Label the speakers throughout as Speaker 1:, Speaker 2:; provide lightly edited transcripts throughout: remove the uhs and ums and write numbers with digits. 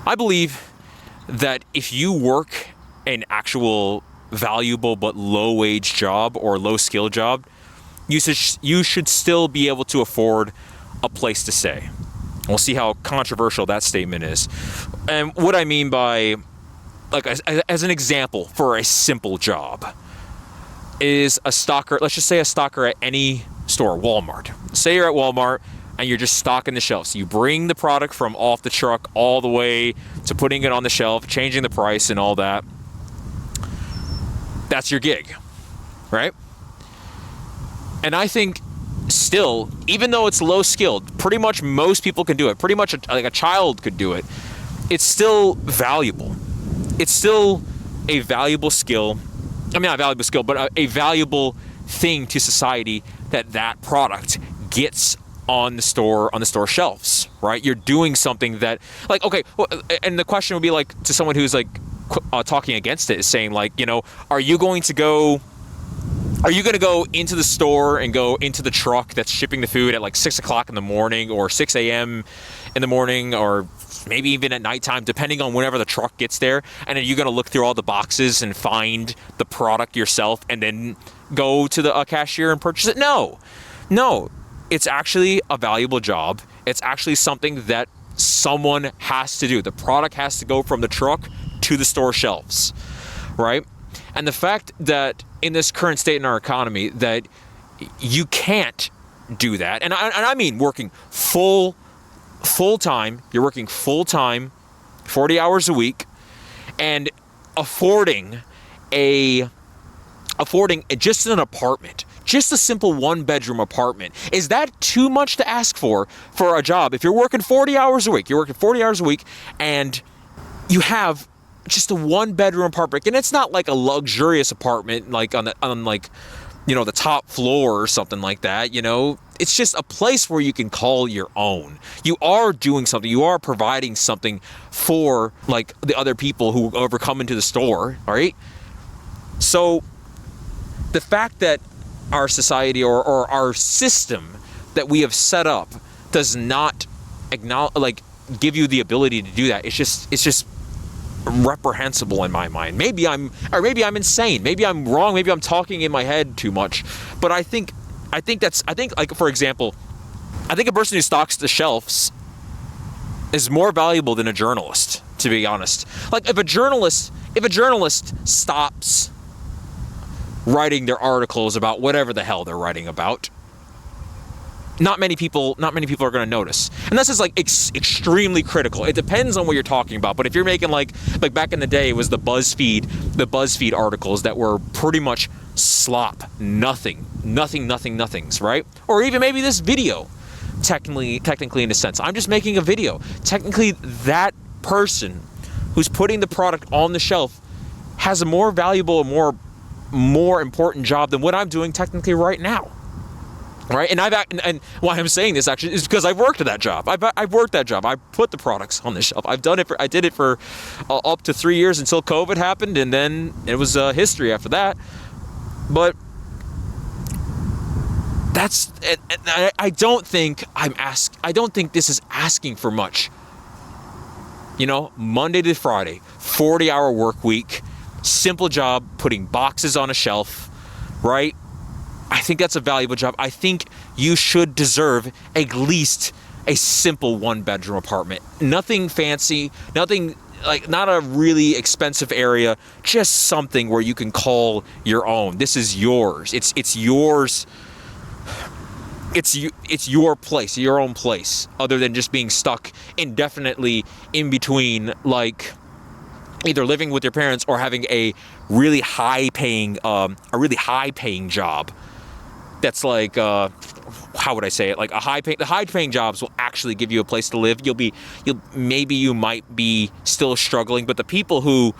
Speaker 1: I believe that if you work an actual valuable but low wage job or low skill job, you should still be able to afford a place to stay. We'll see how controversial that statement is. And what I mean by, like, as an example for a simple job, is a stocker. Let's just say a stocker at any store, Walmart. Say you're at Walmart and you're just stocking the shelves. You bring the product from off the truck all the way to putting it on the shelf, changing the price and all that. That's your gig, right? And I think still, even though it's low skilled, pretty much most people can do it. Pretty much like a child could do it. It's still valuable. It's still a valuable skill. I mean, not a valuable skill, but a valuable thing to society that product gets on the store shelves, right? You're doing something that, like, okay, well, and the question would be like to someone who's like talking against it, is saying like, you know, are you going to go into the store and go into the truck that's shipping the food at like 6 o'clock in the morning or 6 a.m. in the morning, or maybe even at nighttime, depending on whenever the truck gets there, and are you going to look through all the boxes and find the product yourself and then go to the cashier and purchase it? No. It's actually a valuable job. It's actually something that someone has to do. The product has to go from the truck to the store shelves, right? And the fact that in this current state in our economy that you can't do that, and I mean working full time, you're working full time, 40 hours a week, and affording just an apartment, just a simple 1-bedroom apartment. Is that too much to ask for a job? If you're working 40 hours a week, and you have just a 1-bedroom apartment, and it's not like a luxurious apartment, like on like, you know, the top floor or something like that, you know, it's just a place where you can call your own. You are doing something, you are providing something for like the other people who ever come into the store, all right? So the fact that our society or our system that we have set up does not give you the ability to do that. It's just reprehensible in my mind. Maybe I'm insane. Maybe I'm wrong. Maybe I'm talking in my head too much. But I think like, for example, I think a person who stocks the shelves is more valuable than a journalist, to be honest. Like if a journalist stops writing their articles about whatever the hell they're writing about, not many people are going to notice. And this is like extremely critical. It depends on what you're talking about. But if you're making like back in the day, it was the BuzzFeed articles that were pretty much slop, nothings, right? Or even maybe this video, technically in a sense. I'm just making a video. Technically, that person who's putting the product on the shelf has a more valuable and more important job than what I'm doing technically right now. Right, and why I'm saying this actually is because I've worked at that job. I've worked that job. I put the products on the shelf. I did it for up to 3 years until COVID happened, and then it was history after that. But that's, I don't think this is asking for much. You know, Monday to Friday, 40-hour work week, simple job, putting boxes on a shelf, right? I think that's a valuable job. I think you should deserve at least a simple 1-bedroom apartment. Nothing fancy, nothing like, not a really expensive area, just something where you can call your own. This is yours. It's yours. It's your place, your own place, other than just being stuck indefinitely in between, like either living with your parents or having a really high paying job. That's like, how would I say it? Like the high paying jobs will actually give you a place to live. Maybe you might be still struggling, but the people who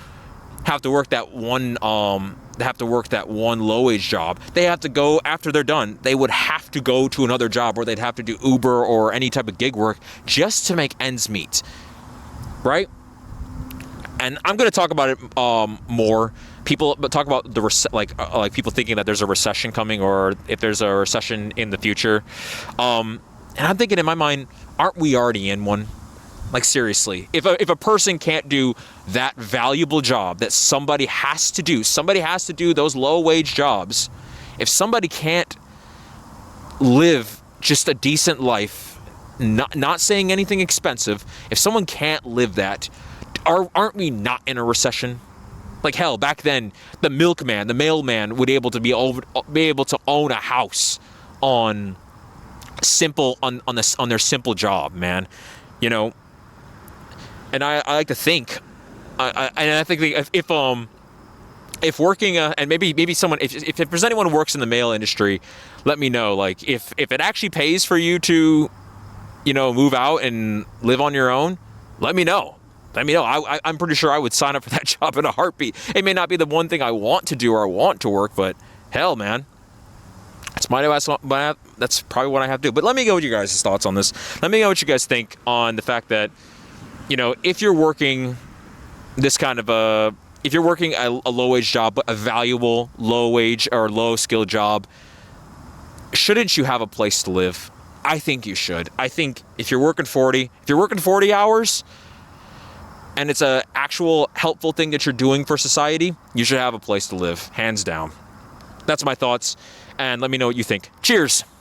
Speaker 1: have to work that one low wage job, they have to go after they're done. They would have to go to another job, or they'd have to do Uber or any type of gig work just to make ends meet, right? And I'm going to talk about it more. People talk about like people thinking that there's a recession coming, or if there's a recession in the future. And I'm thinking in my mind, aren't we already in one? Like, seriously, if a person can't do that valuable job that somebody has to do those low wage jobs, if somebody can't live just a decent life, not saying anything expensive, if someone can't live that, aren't we not in a recession? Like, hell, back then, the milkman, the mailman would be able to own a house on their simple job, man. You know, and I like to think, I think if working, and maybe someone, if there's anyone who works in the mail industry, let me know. Like, if it actually pays for you to, move out and live on your own, let me know. Let me know. I'm pretty sure I would sign up for that job in a heartbeat. It may not be the one thing I want to do or I want to work, but hell, man, that's that's probably what I have to do. But let me go with you guys' thoughts on this. Let me know what you guys think on the fact that, if you're working this kind of if you're working a low wage job, but a valuable low wage or low skill job, shouldn't you have a place to live? I think you should. I think if you're working 40 hours and it's a actual helpful thing that you're doing for society, you should have a place to live, hands down. That's my thoughts, and let me know what you think. Cheers.